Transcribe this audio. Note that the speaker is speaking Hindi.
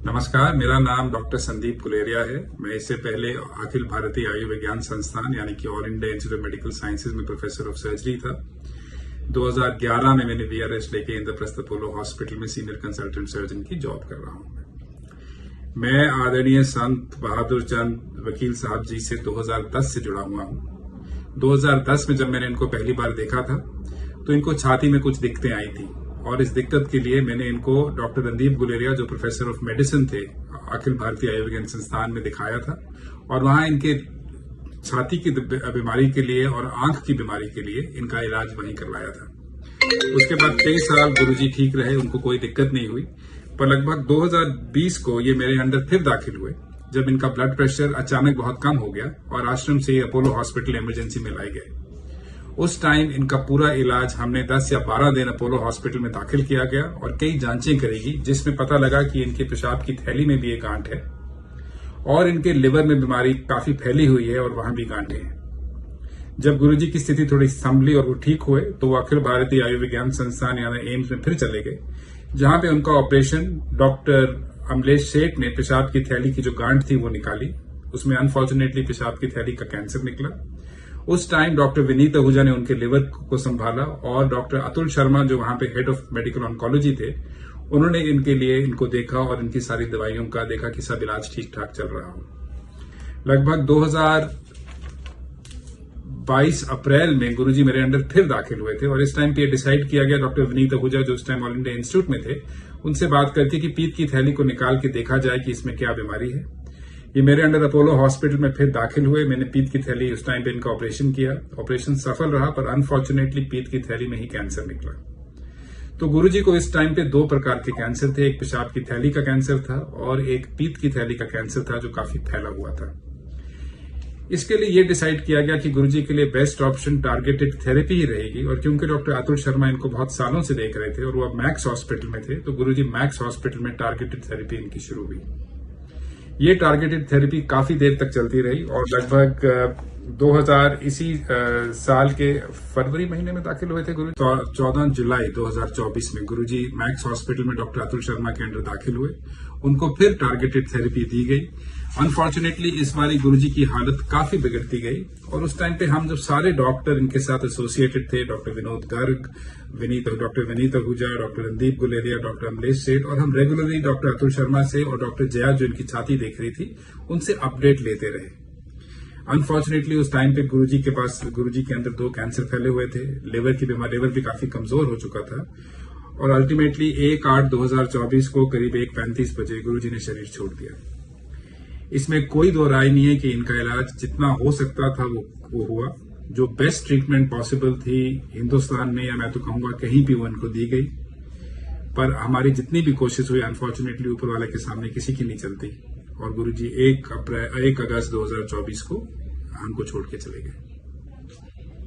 नमस्कार, मेरा नाम डॉक्टर संदीप गुलेरिया है। मैं इससे पहले अखिल भारतीय आयुर्विज्ञान संस्थान यानी कि all India institute of medical sciences में प्रोफेसर ऑफ सर्जरी था। 2011 में मैंने वीआरएस लेके इंद्रप्रस्थ अपोलो हॉस्पिटल में सीनियर कंसल्टेंट सर्जन की जॉब कर रहा हूं। मैं आदरणीय संत बहादुर चंद वकील साहब जी से 2010 से जुड़ा हुआ हूं। 2010 में जब मैंने इनको पहली बार देखा था तो इनको छाती में कुछ दिक्कतें आई थी और इस दिक्कत के लिए मैंने इनको डॉक्टर रणदीप गुलेरिया जो प्रोफेसर ऑफ मेडिसिन थे अखिल भारतीय आयुर्विज्ञान संस्थान में दिखाया था और वहां इनके छाती की बीमारी के लिए और आंख की बीमारी के लिए इनका इलाज वहीं करवाया था। उसके बाद कई साल गुरुजी ठीक रहे, उनको कोई दिक्कत नहीं हुई। पर लगभग 2020 को ये मेरे अंडर फिर दाखिल हुए जब इनका ब्लड प्रेशर अचानक बहुत कम हो गया और आश्रम से अपोलो हॉस्पिटल इमरजेंसी में लाए गए। उस टाइम इनका पूरा इलाज हमने 10 या 12 दिन अपोलो हॉस्पिटल में दाखिल किया गया और कई जांचें करेगी जिसमें पता लगा कि इनके पेशाब की थैली में भी एक गांठ है और इनके लिवर में बीमारी काफी फैली हुई है और वहां भी गांठें हैं। जब गुरुजी की स्थिति थोड़ी संभली और वो ठीक हुए तो वो अखिल भारतीय आयुर्विज्ञान संस्थान यानी एम्स में फिर चले गए, जहां पे उनका ऑपरेशन डॉक्टर अमलेश सेठ ने पेशाब की थैली की जो गांठ थी वो निकाली। उसमें अनफॉर्चुनेटली पेशाब की थैली का कैंसर निकला। उस टाइम डॉक्टर विनीत आहूजा ने उनके लिवर को संभाला और डॉक्टर अतुल शर्मा जो वहां पे हेड ऑफ मेडिकल ऑन्कोलॉजी थे, उन्होंने इनको देखा और इनकी सारी दवाइयों का देखा कि सब इलाज ठीक ठाक चल रहा हो। लगभग 2022 अप्रैल में गुरुजी मेरे अंडर फिर दाखिल हुए थे और इस टाइम पे डिसाइड किया गया डॉक्टर विनीत आहूजा जो उस टाइम ऑल इंडिया इंस्टीट्यूट में थे उनसे बात करके कि पीत की थैली को निकाल के देखा जाए कि इसमें क्या बीमारी है। ये मेरे अंडर अपोलो हॉस्पिटल में फिर दाखिल हुए। मैंने पीत की थैली उस टाइम पे इनका ऑपरेशन किया। ऑपरेशन सफल रहा पर अनफॉर्चुनेटली पीत की थैली में ही कैंसर निकला। तो गुरुजी को इस टाइम पे 2 प्रकार के कैंसर थे, एक पेशाब की थैली का कैंसर था और एक पीत की थैली का कैंसर था जो काफी फैला हुआ था। इसके लिए ये डिसाइड किया गया कि गुरुजी के लिए बेस्ट ऑप्शन टारगेटेड थेरेपी ही रहेगी और क्योंकि डॉक्टर अतुल शर्मा इनको बहुत सालों से देख रहे थे और वो अब मैक्स हॉस्पिटल में थे तो गुरुजी मैक्स हॉस्पिटल में टारगेटेड थेरेपी इनकी शुरू हुई। ये टारगेटेड थेरेपी काफी देर तक चलती रही और लगभग 2000 इसी साल के फरवरी महीने में दाखिल हुए थे गुरु। 14 जुलाई 2024 में गुरुजी मैक्स हॉस्पिटल में डॉक्टर अतुल शर्मा के अंडर दाखिल हुए। उनको फिर टारगेटेड थेरेपी दी गई। अनफॉर्चुनेटली इस बारी गुरुजी की हालत काफी बिगड़ती गई और उस टाइम पे हम जो सारे डॉक्टर इनके साथ एसोसिएटेड थे, doctor Vinod Garg, doctor Vineet Ahuja, doctor Randeep Guleria, doctor Amlesh सेठ और हम रेगुलरली डॉक्टर अतुल शर्मा से और डॉक्टर जया जो इनकी छाती देख रही थी उनसे अपडेट लेते रहे। अनफॉर्चुनेटली उस टाइम पे गुरुजी के अंदर 2 कैंसर फैले हुए थे। लिवर भी काफी कमजोर हो चुका था और अल्टीमेटली 1/8/2024 को करीब 1:35 बजे गुरुजी ने शरीर छोड़ दिया। इसमें कोई दो राय नहीं है कि इनका इलाज जितना हो सकता था वो हुआ। जो बेस्ट ट्रीटमेंट पॉसिबल थी हिंदुस्तान में या मैं तो कहूंगा कहीं भी वो इनको दी गई, पर हमारी जितनी भी कोशिश हुई अनफॉर्चुनेटली ऊपर वाले के सामने किसी की नहीं चलती और गुरुजी 1 अगस्त 2024 को हमको छोड़ के चले गए।